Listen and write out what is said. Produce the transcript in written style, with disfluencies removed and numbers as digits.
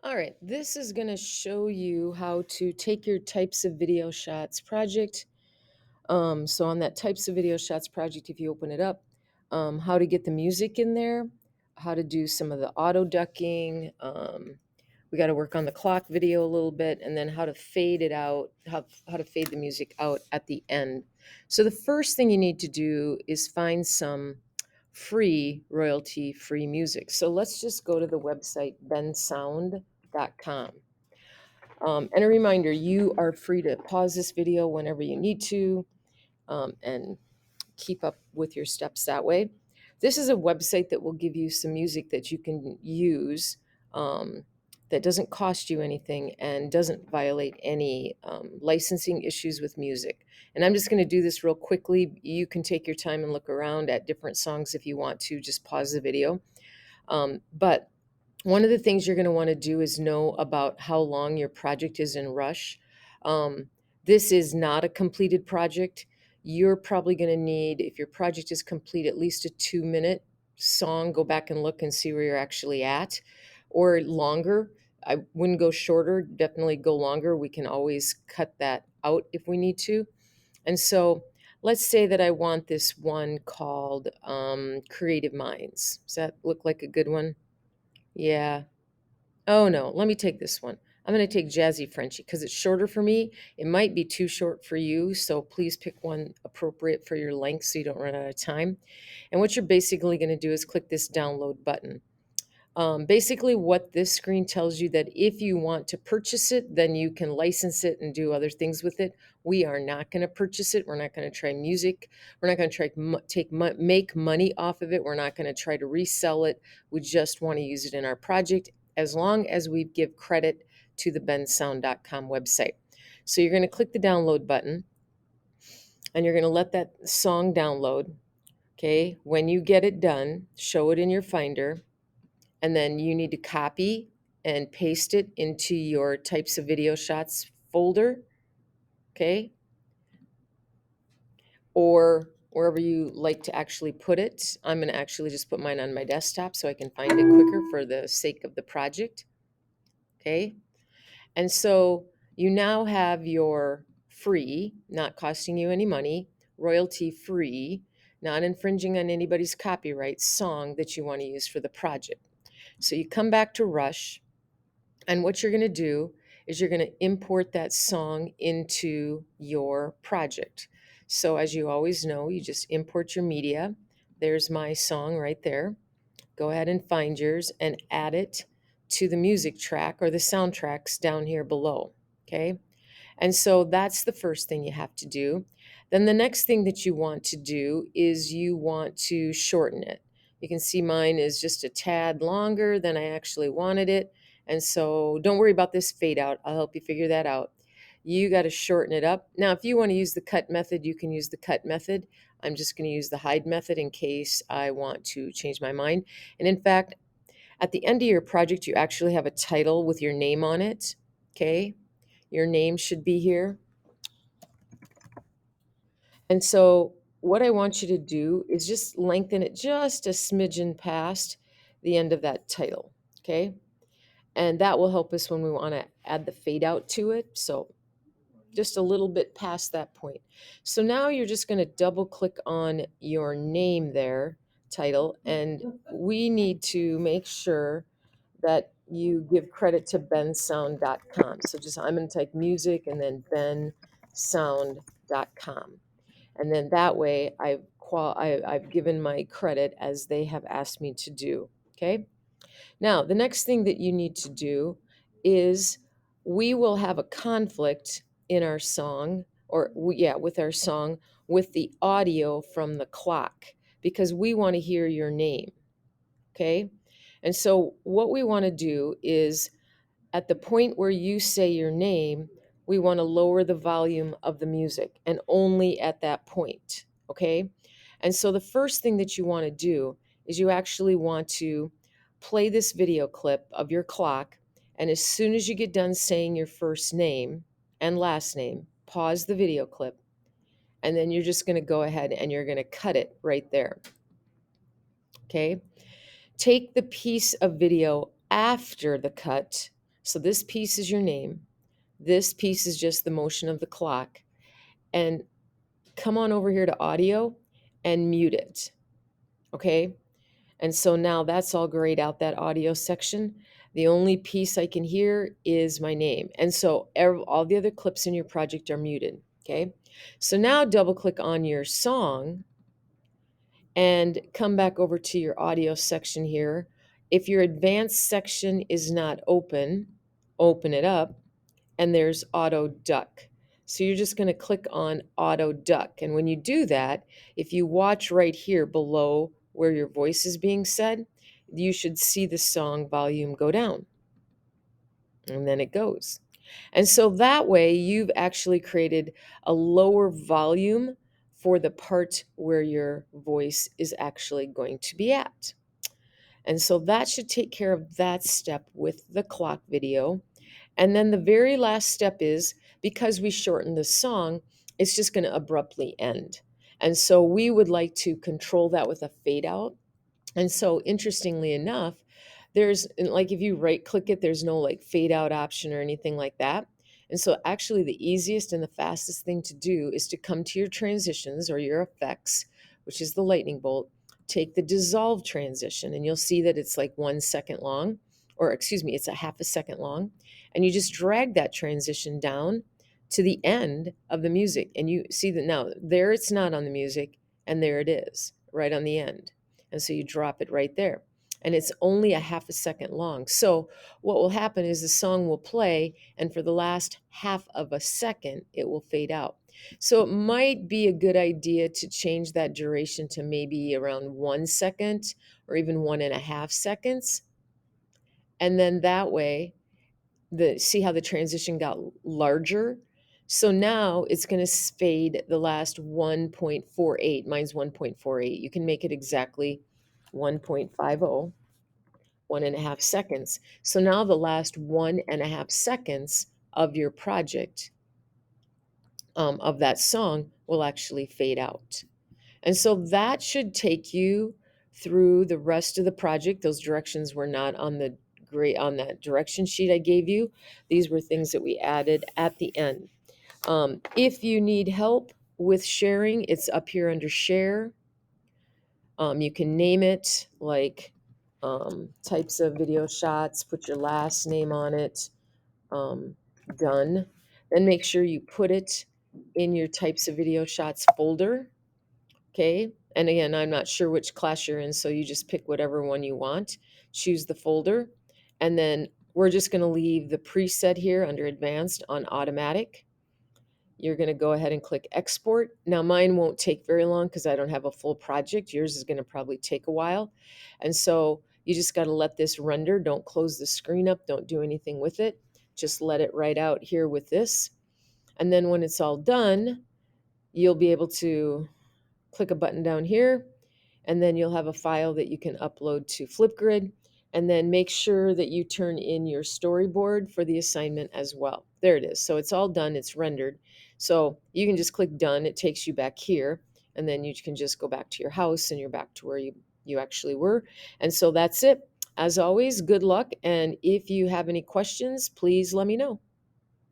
All right, this is going to show you how to take your types of video shots project. So on that types of video shots project, if you open it up, how to get the music in there, how to do some of the auto ducking. We got to work on the clock video a little bit, and then how to fade it out, how to fade the music out at the end. So the first thing you need to do is find some free royalty free music. So let's just go to the website bensound.com. And a reminder, you are free to pause this video whenever you need to, and keep up with your steps that way. This is a website that will give you some music that you can use, that doesn't cost you anything and doesn't violate any licensing issues with music. And I'm just going to do this real quickly. You can take your time and look around at different songs if you want to. Just pause the video. But one of the things you're going to want to do is know about how long your project is in rush. Um, this is not a completed project. You're probably going to need, if your project is complete, at least a 2-minute song. Go back and look and see where you're actually at, or longer. I wouldn't go shorter, definitely go longer. We can always cut that out if we need to. And so let's say that I want this one called Creative Minds. Does that look like a good one? Yeah. Oh no, let me take this one. I'm going to take Jazzy Frenchie because it's shorter for me. It might be too short for you, so please pick one appropriate for your length so you don't run out of time. And what you're basically going to do is click this download button. Basically, what this screen tells you that if you want to purchase it, then you can license it and do other things with it. We are not going to purchase it. We're not going to try music. We're not going to try make money off of it. We're not going to try to resell it. We just want to use it in our project as long as we give credit to the bensound.com website. So you're going to click the download button and you're going to let that song download. Okay. When you get it done, show it in your Finder, and then you need to copy and paste it into your types of video shots folder, okay? Or wherever you like to actually put it. I'm going to actually just put mine on my desktop so I can find it quicker for the sake of the project, okay? And so you now have your free, not costing you any money, royalty free, not infringing on anybody's copyright song that you want to use for the project. So you come back to Rush. And what you're going to do is you're going to import that song into your project. So, as you always know, you just import your media. There's my song right there. Go ahead and find yours and add it to the music track or the soundtracks down here below. Okay. And so that's the first thing you have to do. Then the next thing that you want to do is you want to shorten it. You can see mine is just a tad longer than I actually wanted it. And so don't worry about this fade out. I'll help you figure that out. You got to shorten it up. Now, if you want to use the cut method, you can use the cut method. I'm just going to use the hide method in case I want to change my mind. And in fact, at the end of your project, you actually have a title with your name on it. Okay. Your name should be here. And so what I want you to do is just lengthen it just a smidgen past the end of that title. Okay. And that will help us when we want to add the fade out to it. So just a little bit past that point. So now you're just going to double click on your name there, title, and we need to make sure that you give credit to bensound.com. So just I'm going to type music and then bensound.com. And then that way I've given my credit as they have asked me to do. Okay. Now, the next thing that you need to do is we will have a conflict in our song, with our song, with the audio from the clock, because we want to hear your name. Okay. And so what we want to do is at the point where you say your name, we want to lower the volume of the music and only at that point. Okay. And so the first thing that you want to do is you actually want to play this video clip of your clock. And as soon as you get done saying your first name and last name, pause the video clip. And then you're just going to go ahead and you're going to cut it right there. Okay. Take the piece of video after the cut So this piece is your name. This piece is just the motion of the clock. And come on over here to audio and mute it. Okay. And so now that's all grayed out, that audio section. The only piece I can hear is my name. And so all the other clips in your project are muted. Okay. So now double click on your song and come back over to your audio section here. If your advanced section is not open, open it up, and there's auto duck. So you're just going to click on auto duck. And when you do that, if you watch right here below where your voice is being said, you should see the song volume go down. And then it goes. And so that way you've actually created a lower volume for the part where your voice is actually going to be at. And so that should take care of that step with the clock video. And then the very last step is, because we shortened the song, it's just going to abruptly end. And so we would like to control that with a fade out. And so interestingly enough, there's like if you right click it, there's no like fade out option or anything like that. And so actually the easiest and the fastest thing to do is to come to your transitions or your effects, which is the lightning bolt, take the dissolve transition, and you'll see that it's like 1 second long, or excuse me, it's a half a second long. And you just drag that transition down to the end of the music. And you see that now there it's not on the music, and there it is right on the end. And so you drop it right there. And it's only a half a second long. So what will happen is the song will play, and for the last half of a second, it will fade out. So it might be a good idea to change that duration to maybe around 1 second or even 1.5 seconds. And then that way, see how the transition got larger? So now it's going to fade the last 1.48. Mine's 1.48. You can make it exactly 1.50, 1.5 seconds. So now the last 1.5 seconds of your project, of that song, will actually fade out. And so that should take you through the rest of the project. Those directions were not on that direction sheet I gave you. These were things that we added at the end. If you need help with sharing, it's up here under share. You can name it like types of video shots, put your last name on it, done. Then make sure you put it in your types of video shots folder. Okay. And again, I'm not sure which class you're in, so you just pick whatever one you want, choose the folder, and then we're just going to leave the preset here under advanced on automatic. You're going to go ahead and click export. Now mine won't take very long because I don't have a full project. Yours is going to probably take a while. And so you just got to let this render. Don't close the screen up. Don't do anything with it. Just let it write out here with this. And then when it's all done, you'll be able to click a button down here, and then you'll have a file that you can upload to Flipgrid. And then make sure that you turn in your storyboard for the assignment as well. There it is. So it's all done. It's rendered. So you can just click done. It takes you back here, and then you can just go back to your house and you're back to where you actually were. And so that's it. As always, good luck. And if you have any questions, please let me know.